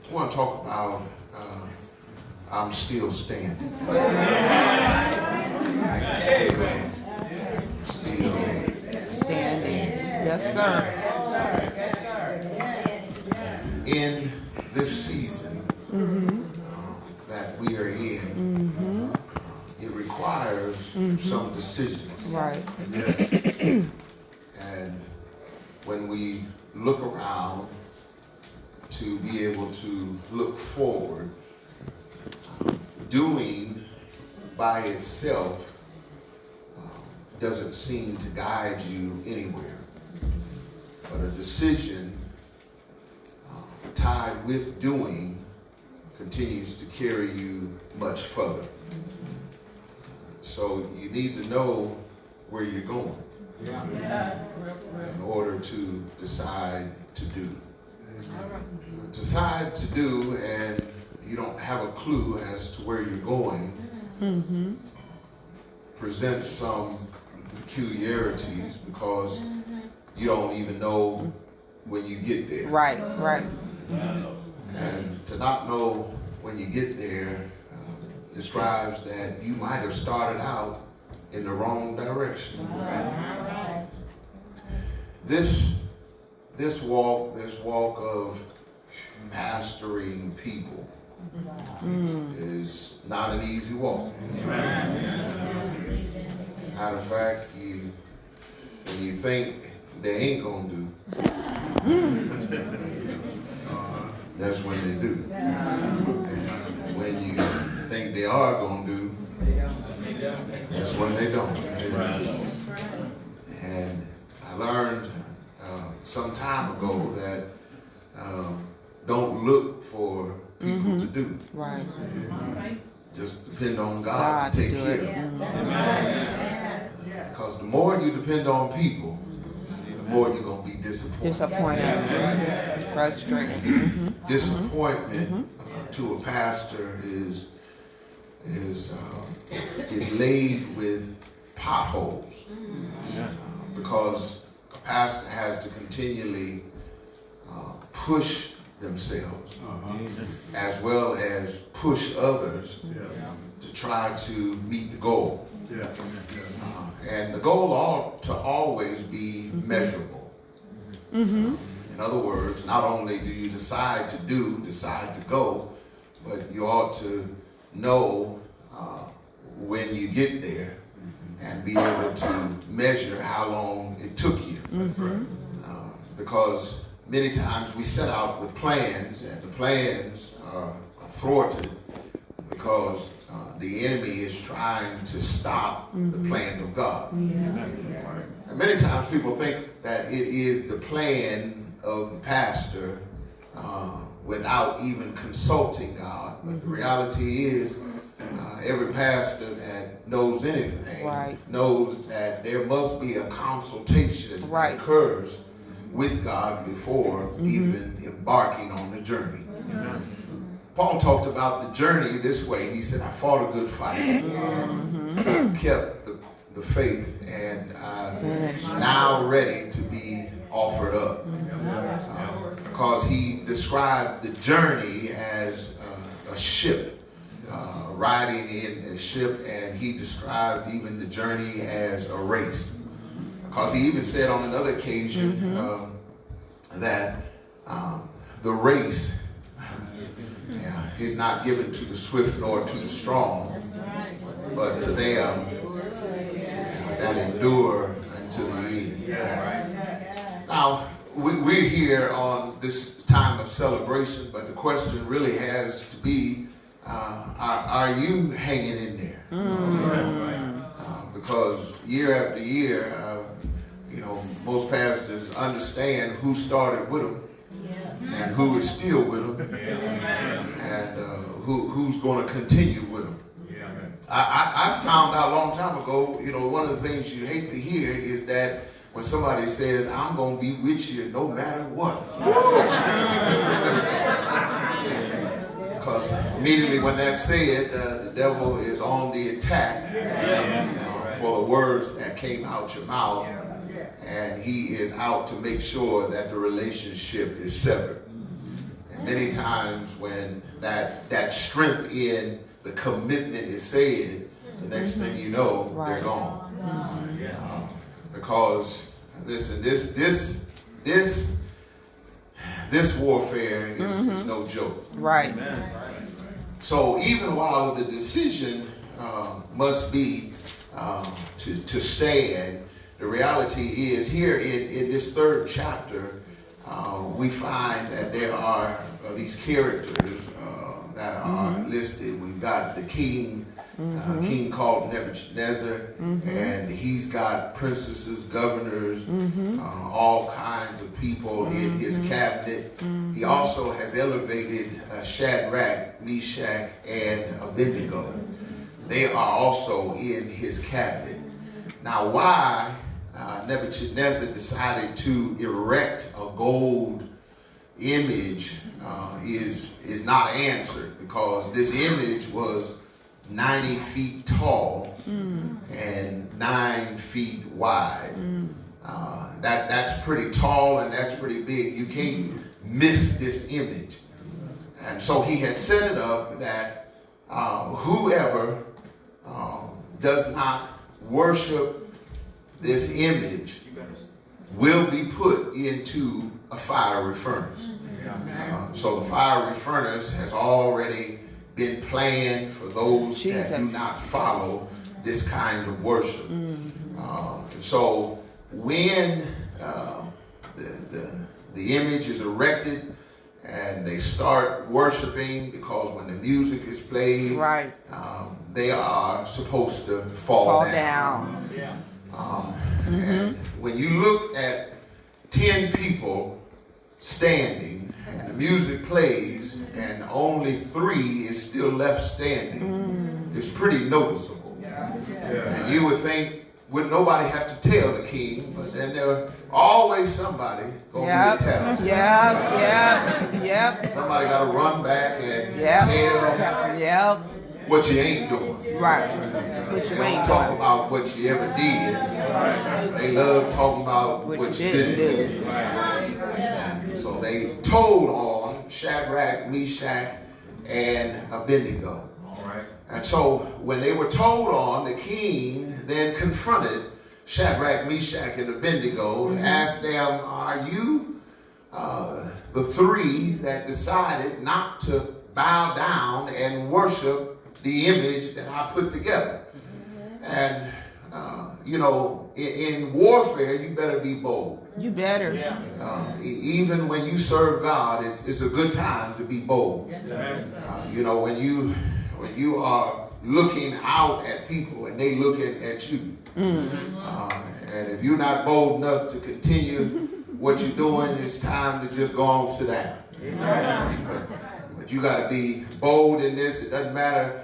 I want to talk about I'm still standing. Still Standing. Yes, sir. in this season that we are in, it requires some decisions. Right. And when we look around to be able to look forward, doing by itself doesn't seem to guide you anywhere. But a decision tied with doing continues to carry you much further. So you need to know where you're going in order to decide to do. Decide to do and you don't have a clue as to where you're going presents some peculiarities because you don't even know when you get there. Right, right. And to not know when you get there describes that you might have started out in the wrong direction. This walk of pastoring people is not an easy walk. Matter of fact, when you think they ain't gonna do, that's when they do. And when you think they are gonna do, that's when they don't. And I learned some time ago that don't look for people to do. Right. Just depend on God to take do care it. of. Because the more you depend on people, the more you're going to be disappointed. Disappointed. Frustrated. Disappointment to a pastor is laid with potholes. Because a pastor has to continually push themselves as well as push others to try to meet the goal. And the goal ought to always be measurable. In other words, not only do you decide to go, but you ought to know when you get there and be able to measure how long it took you. Because many times we set out with plans, and the plans are thwarted because the enemy is trying to stop the plan of God. And many times people think that it is the plan of the pastor without even consulting God. But the reality is every pastor that knows anything knows that there must be a consultation that occurs with God before even embarking on the journey. Paul talked about the journey this way. He said, I fought a good fight, kept the faith, and I'm now ready to be offered up. Because he described the journey as a ship, riding in a ship, and he described even the journey as a race. Because he even said on another occasion that the race is not given to the swift nor to the strong, but to them that endure unto the end. Now, we're here on this time of celebration, but the question really has to be, are you hanging in there? Because year after year, most pastors understand who started with them and who is still with them and who's going to continue with them. I found out a long time ago, one of the things you hate to hear is that when somebody says, I'm going to be with you no matter what. Because immediately when that's said, the devil is on the attack for the words that came out your mouth. And he is out to make sure that the relationship is severed. Many times when that strength in the commitment is said, the next thing you know, they're gone. Because listen, this warfare is no joke. Right. So even while the decision must be to stand, the reality is here in this third chapter, we find that there are these characters that are listed. We've got the king, king called Nebuchadnezzar, and he's got princesses, governors, all kinds of people in his cabinet. He also has elevated Shadrach, Meshach, and Abednego. They are also in his cabinet. Now, why Nebuchadnezzar decided to erect a gold image is not answered, because this image was 90 feet tall and 9 feet wide. That's pretty tall and that's pretty big. You can't miss this image. And so he had set it up that whoever does not worship this image will be put into a fiery furnace. So the fiery furnace has already been planned for those that do not follow this kind of worship. So when the image is erected and they start worshiping, because when the music is played, they are supposed to fall down. And when you look at 10 people standing and the music plays and only 3 is still left standing, it's pretty noticeable. And you would think, would nobody have to tell the king? But then there's always somebody going to be talented. Somebody got to run back and tell what you ain't doing. They don't talk about what you ever did. They love talking about what you didn't do. So they told on Shadrach, Meshach, and Abednego. And so when they were told on, the king then confronted Shadrach, Meshach, and Abednego and asked them, are you the 3 that decided not to bow down and worship the image that I put together? And, in warfare, you better be bold. You better. Even when you serve God, it's a good time to be bold. When you are looking out at people and they looking at you. And if you're not bold enough to continue what you're doing, it's time to just go on and sit down. But you got to be bold in this. It doesn't matter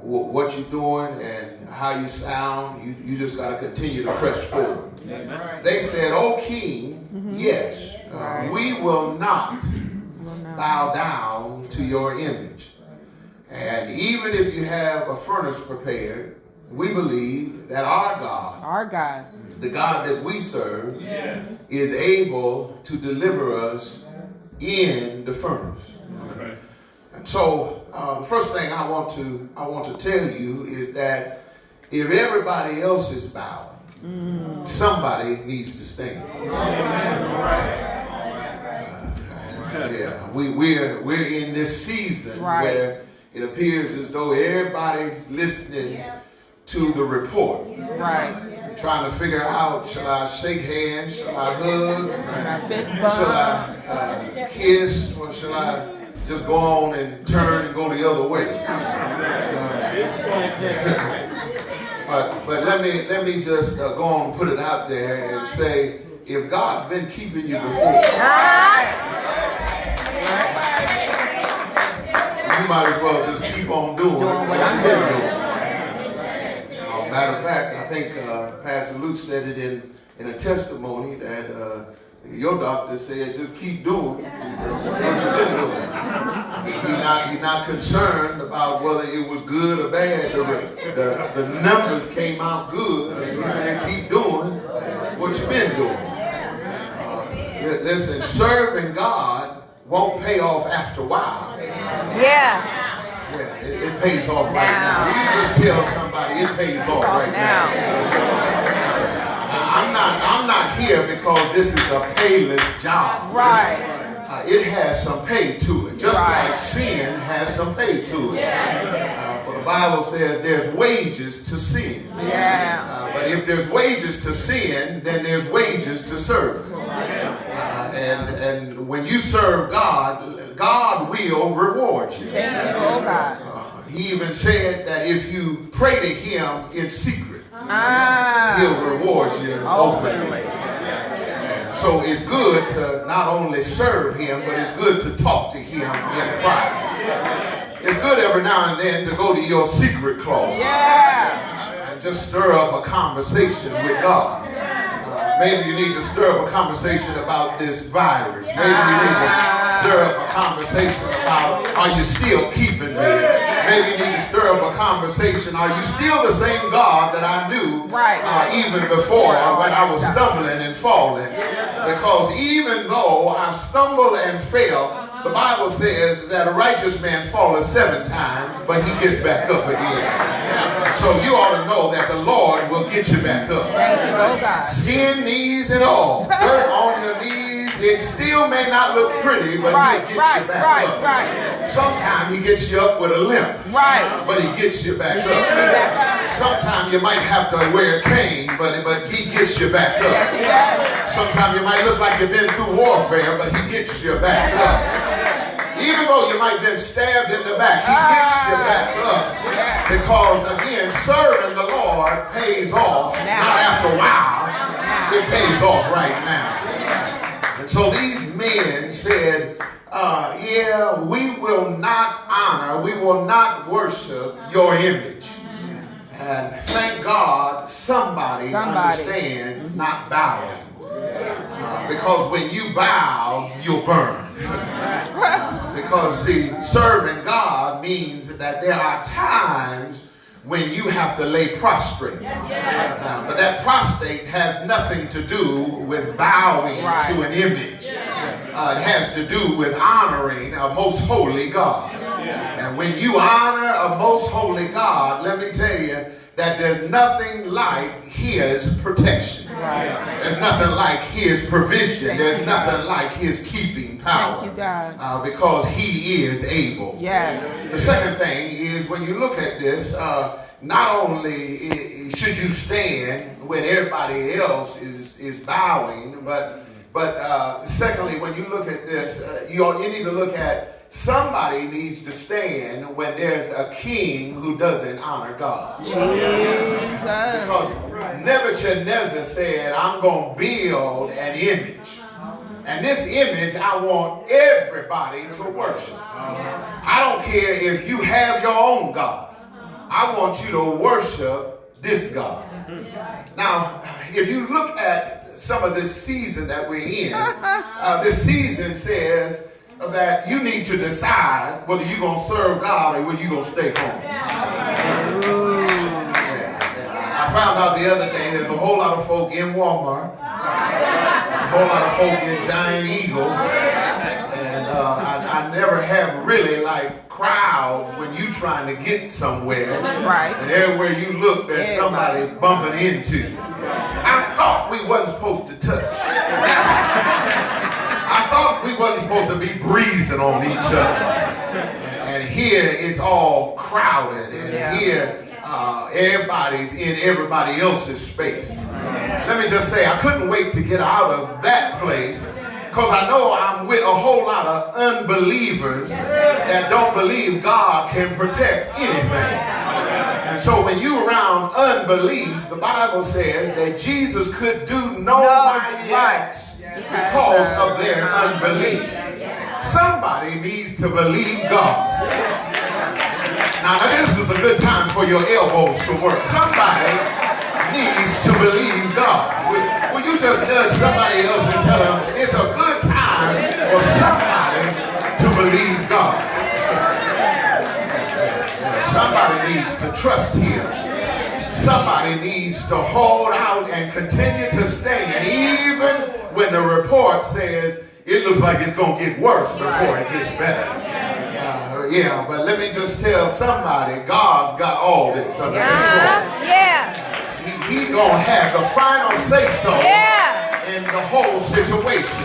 what you're doing and how you sound. You just got to continue to press forward. They said, "O king, yes, we will not bow down to your image. And even if you have a furnace prepared, we believe that our God, the God that we serve, is able to deliver us in the furnace." And so the first thing I want to tell you is that if everybody else is bowing, somebody needs to stand. We're in this season where it appears as though everybody's listening to the report. Trying to figure out, shall I shake hands? Shall I hug? Shall I kiss? Or shall I just go on and turn and go the other way? But let me just go on and put it out there and say, if God's been keeping you before, you might as well just keep on doing what you've been doing. Matter of fact, I think Pastor Luke said it in a testimony that your doctor said just keep doing what you've been doing. He's not concerned about whether it was good or bad. The numbers came out good, and he said keep doing what you've been doing. Listen, serving God won't pay off after a while. Yeah. Yeah, it pays off right now. You just tell somebody it pays off right now. I'm not here because this is a payless job. Right. It has some pay to it, just Right. like sin has some pay to it. For the Bible says there's wages to sin. Yeah. But if there's wages to sin, then there's wages to serve. And when you serve God, God will reward you. Thank you, oh God. He even said that if you pray to Him in secret, Ah. He'll reward you openly. Openly. So it's good to not only serve Him, but it's good to talk to Him in private. It's good every now and then to go to your secret closet Yeah. and just stir up a conversation with God. Maybe you need to stir up a conversation about this virus. Maybe you need to stir up a conversation about, are you still keeping me? Maybe you need to stir up a conversation, are you still the same God that I knew even before when I was stumbling and falling? Because even though I've stumbled and failed, the Bible says that a righteous man falleth 7 times, but he gets back up again. So you ought to know that the Lord will get you back up. Thank you, oh God. Skin, knees, and all. Dirt on your knees. It still may not look pretty, but he'll get you back up. Right. Sometimes he gets you up with a limp. Right. But he gets you back up. Sometimes you might have to wear a cane, but he gets you back up. Yes, he does. Sometimes you might look like you've been through warfare, but he gets you back up. Even though you might have been stabbed in the back, he gets you back up. Because again, serving the Lord pays off, not after a while. It pays off right now. And so these men said, we will not honor, we will not worship your image. And thank God somebody understands not bowing. Because when you bow, you'll burn. Because see, serving God means that there are times when you have to lay prostrate. But that prostrate has nothing to do with bowing to an image. It has to do with honoring a most holy God. And when you honor a most holy God, let me tell you that there's nothing like His protection. There's nothing like His provision. There's nothing like His keeping power. Thank you, God. Because He is able. Yes. The second thing is when you look at this, not only should you stand when everybody else is bowing, but secondly, when you look at this, you need to look at somebody needs to stand when there's a king who doesn't honor God. Jesus. Because Nebuchadnezzar said, I'm going to build an image. And this image, I want everybody to worship. I don't care if you have your own God. I want you to worship this God. Now, if you look at some of this season that we're in, this season says that you need to decide whether you're going to serve God or whether you're going to stay home. I found out the other day there's a whole lot of folk in Walmart. There's a whole lot of folk in Giant Eagle. And I never have really like crowds when you trying to get somewhere. Right. And everywhere you look, there's somebody bumping into you. I thought we wasn't supposed to touch. I thought we wasn't supposed to be breathing on each other. And here it's all crowded. And here everybody's in everybody else's space. Let me just say, I couldn't wait to get out of that place because I know I'm with a whole lot of unbelievers that don't believe God can protect anything. And so when you're around unbelief, the Bible says that Jesus could do no mighty acts because of their unbelief. Somebody needs to believe God. Now this is a good time for your elbows to work. Somebody needs to believe God. Will you just nudge somebody else and tell them it's a good time for somebody to believe God? Somebody needs to trust Him. Somebody needs to hold out and continue to stand even when the report says it looks like it's going to get worse before it gets better. Yeah, but let me just tell somebody, God's got all this under control. Yeah. He going to have the final say-so in the whole situation.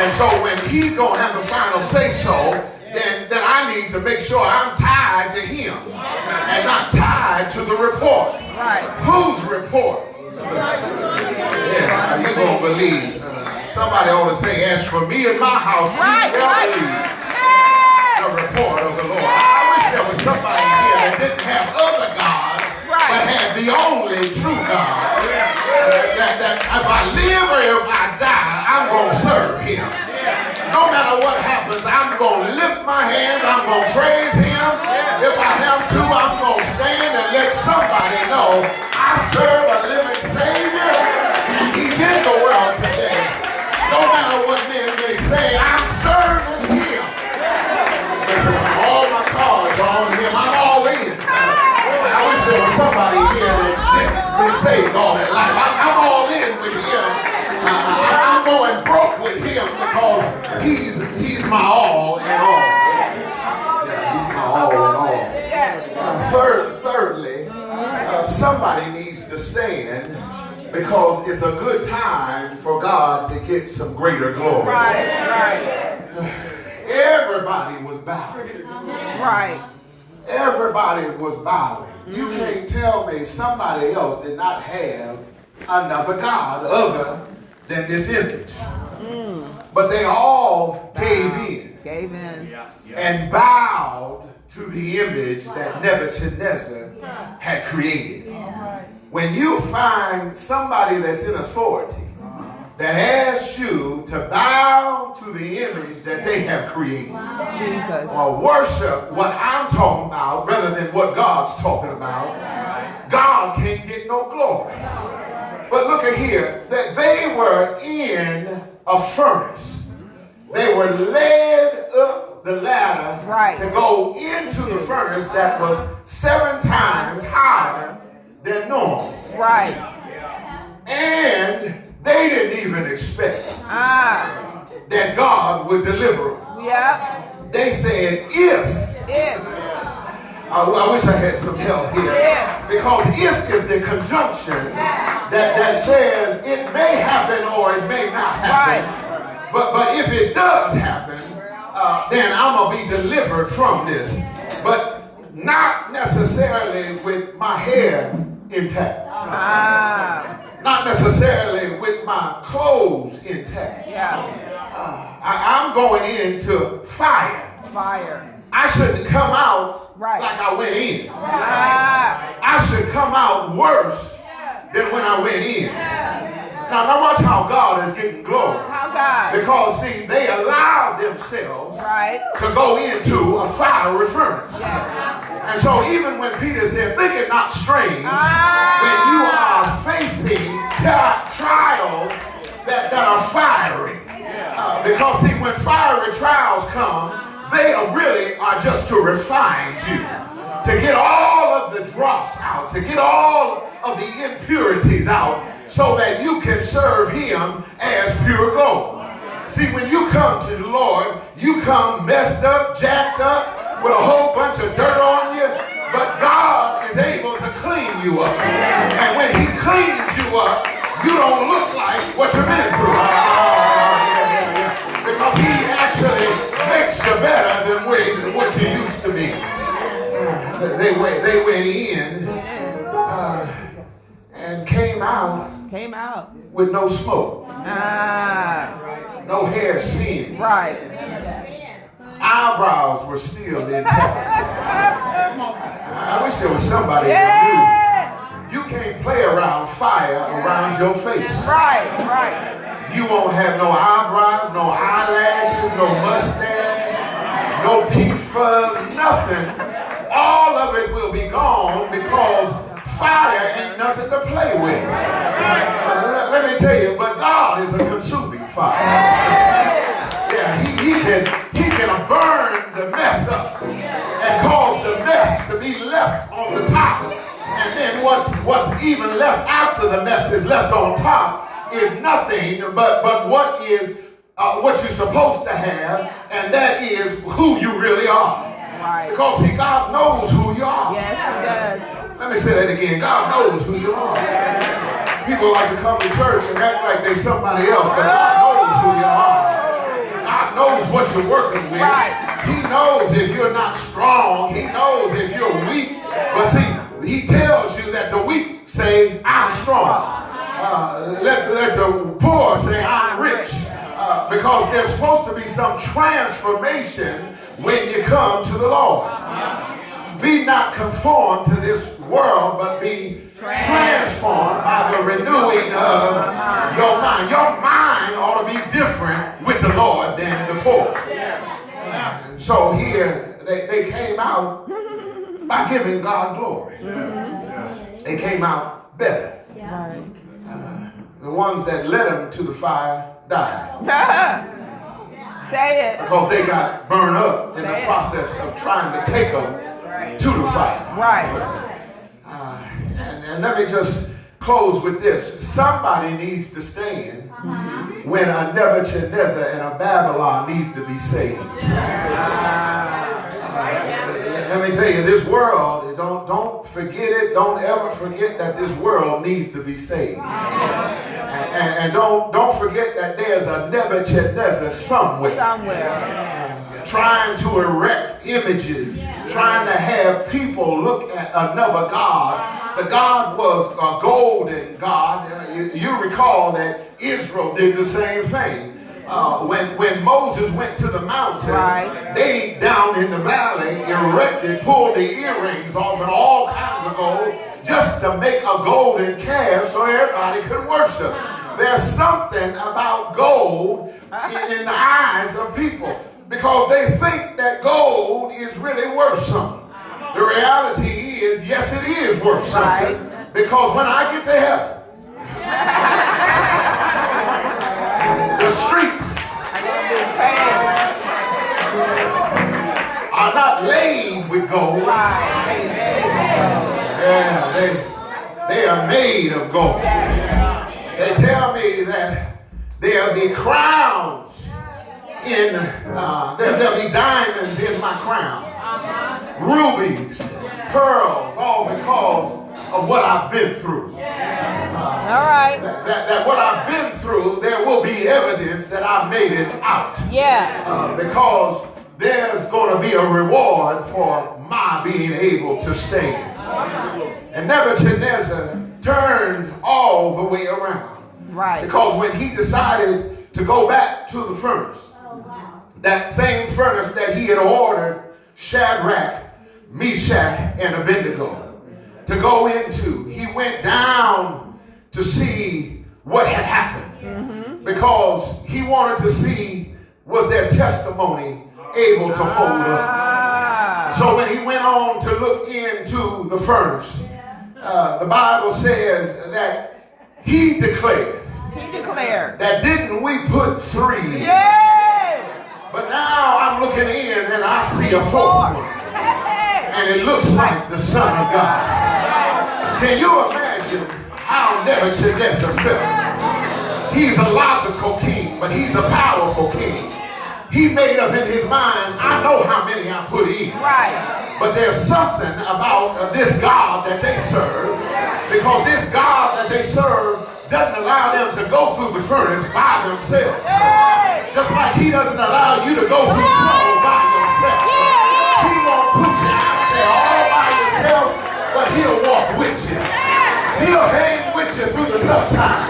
And so when he's going to have the final say-so, then I need to make sure I'm tied to him and not tied to the report. Right. Whose report? Yeah, you're going to believe. Somebody ought to say, as for me and my house, we shall believe the report of the Lord. I wish there was somebody here that didn't have other gods, but had the only true God. That if I live or if I die, I'm going to serve him. No matter what happens, I'm going to lift my hands, I'm going to praise him. If I have to, I'm going to stand and let somebody know I serve a living Savior. He's in the world today. No matter what men may say, I'm serving him. Listen, all my cards are on him. I'm all in. I wish there was somebody here that didn't been saved all their life. I'm all in with him. I'm going broke with him because he's my all in all. He's my all in all. Thirdly, somebody needs to stand because it's a good time for God to get some greater glory. Right. Everybody was bowing. Right. Everybody was bowing. You can't tell me somebody else did not have another God other than this image. But they all gave in. And bowed to the image that Nebuchadnezzar had created. When you find somebody that's in authority that asks you to bow to the image that they have created, or worship what I'm talking about rather than what God's talking about, God can't get no glory. But look at here, that they were in a furnace. They were led up the ladder to go into the furnace that was 7 times higher than normal. Right. And they didn't even expect that God would deliver them. Yeah. They said, if. I wish I had some help here. Because if is the conjunction that says it may happen or it may not happen. But if it does happen, then I'm going to be delivered from this. But not necessarily with my hair intact. Not necessarily with my clothes intact. I'm going into fire. I shouldn't come out like I went in. I should come out worse than when I went in. Now watch how God is getting glory. Because see, they allowed themselves to go into a fiery furnace. And so even when Peter said, think it not strange when you are facing trials that are fiery. Because see, when fiery trials come, they really are just to refine you, to get all of the dross out, to get all of the impurities out, so that you can serve him as pure gold. See, when you come to the Lord, you come messed up, jacked up, with a whole bunch of dirt on you, but God is able to clean you up. And when he cleans you up, you don't look like what you've been through. Because he actually makes you better than what you used to be. They went in and came out with no smoke, no hair seen. Eyebrows were still intact. I wish there was somebody that knew. You can't play around fire around your face. You won't have no eyebrows, no eyelashes, no mustache, no peach fuzz, nothing. All of it will be gone because fire ain't nothing to play with. Let me tell you, but God is a consuming fire. Yeah, he can burn the mess up and cause the mess to be left on the top. And then what's even left after the mess is left on top is nothing but what is what you're supposed to have, and that is who you really are. Right. Because see, God knows who you are. Yes, he does. Let me say that again. God knows who you are. People like to come to church and act like they're somebody else, but God knows who you are. God knows what you're working with. Right. He knows if you're not strong. He knows if you're weak. But see, he tells you that the weak say, I'm strong. Let the poor say, I'm rich. Because there's supposed to be some transformation when you come to the Lord. Be not conformed to this world, but be transformed by the renewing of your mind. Your mind ought to be different with the Lord than before. So here, they came out by giving God glory. They came out better. The ones that led them to the fire died. Say it. Because they got burned up in the process of trying to take them to the fire. Right. And let me just close with this. Somebody needs to stand when a Nebuchadnezzar and a Babylon needs to be saved. Let me tell you, this world, don't forget it. Don't ever forget that this world needs to be saved. And don't forget that there's a Nebuchadnezzar somewhere. Trying to erect images, trying to have people look at another God. The God was a golden God. You recall that Israel did the same thing. When Moses went to the mountain, they down in the valley erected, pulled the earrings off and all kinds of gold just to make a golden calf so everybody could worship. There's something about gold in the eyes of people because they think that gold is really worth something. The reality is, yes, it is worth something because when I get to heaven, the streets are not laid with gold. Yeah, they are made of gold. They tell me that there'll be crowns in, there'll be diamonds in my crown, rubies, pearls, all because of what I've been through. All right. That what I've been through, there will be evidence that I made it out. Yeah. Because there's going to be a reward for my being able to stand. And Nebuchadnezzar turned all the way around. Right. Because when he decided to go back to the furnace, that same furnace that he had ordered Shadrach, Meshach, and Abednego to go into, he went down to see what had happened. Because he wanted to see, was their testimony able to hold up. So when he went on to look into the furnace, the Bible says that he declared that didn't we put 3? Yeah. But now I'm looking in and I see a 4th one. And it looks like the Son of God. Can you imagine how Nebuchadnezzar felt? He's a logical king, but he's a powerful king. He made up in his mind, I know how many I put in. But there's something about this God that they serve, because this God that they serve doesn't allow them to go through the furnace by themselves. Just like he doesn't allow you to go through trouble by yourself. He won't put you out there all by yourself, but he'll walk with you. He'll hang with you through the tough times.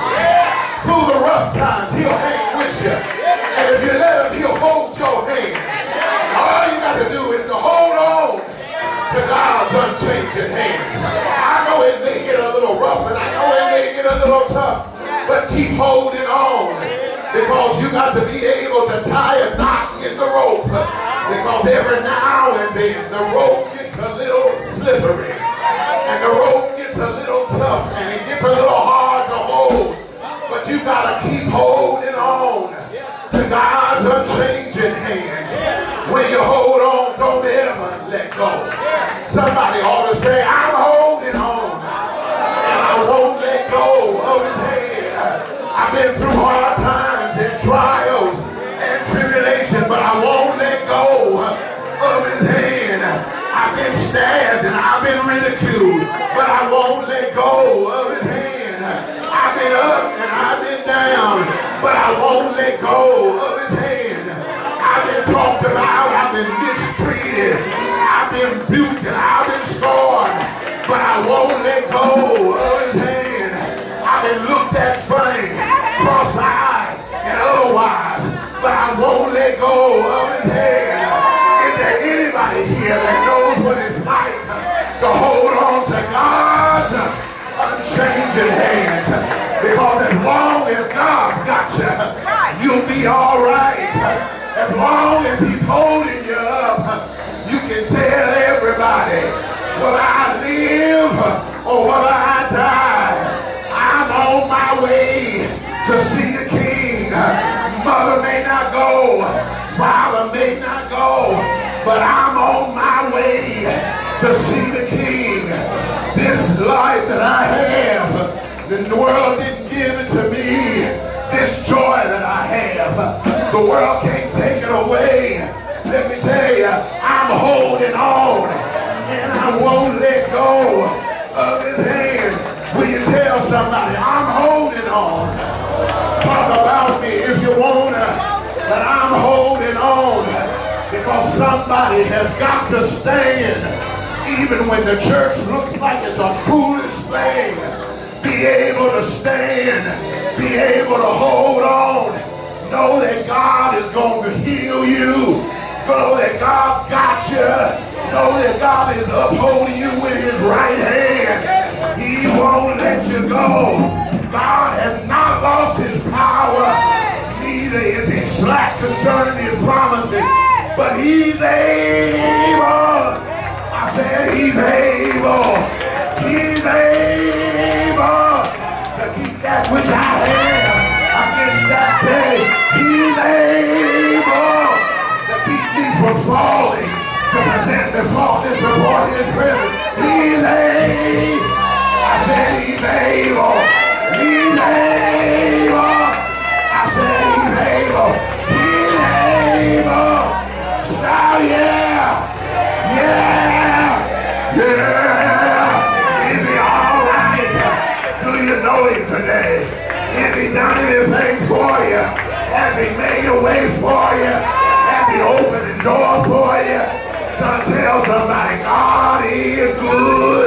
Through the rough times, he'll hang with you. And if you let him, he'll hold your hand. All you got to do is to hold on to God's unchanging hand. I know it may get a little rough and I know it may get a little tough, but keep holding on because you got to be able to tie a knot in the rope, because every now and then the rope gets a little slippery and the rope gets a little tough and it gets a little hard to hold, but you got to keep holding on to God's unchanging hand. When you hold on, don't ever let go. Somebody ought to say, I'm holding on and I won't let go of his hand. I've been through hard times and trials, been stabbed and I've been ridiculed, but I won't let go of his hand. I've been up and I've been down, but I won't let go of his hand. I've been talked about, I've been mistreated, I've been rebuked and I've been scorned, but I won't let go of his hand. I've been looked at funny, cross-eyed and otherwise, but I won't let go of his hand. Is there anybody here that knows what it's like to hold on to God's unchanging hands? Because as long as God's got you, you'll be all right. As long as he's holding you up, you can tell everybody, whether I live or whether I die, I'm on my way to see the King. Mother may not go, father may not go, but I'm on my way to see the King. This life that I have, the world didn't give it to me. This joy that I have, the world can't take it away. Let me tell you, I'm holding on, and I won't let go of his hand. Will you tell somebody, I'm holding on? Talk about me if you wanna, but I'm holding on because somebody has got to stand even when the church looks like it's a foolish thing. Be able to stand, be able to hold on, know that God is going to heal you, know that God's got you, know that God is upholding you with his right hand. He won't let you go. God has not lost his power, neither is he slack concerning his promises, but he's able. I said he's able. He's able to keep that which I have against that day. He's able to keep me from falling, to present before his presence. He's able. I said he's able. He's able. I said he's able. He's able. Shout yeah. Yeah. Yeah. Is he all right? Do you know him today? Has he done anything for you? Has he made a way for you? Has he opened the door for you? So tell somebody, God is good.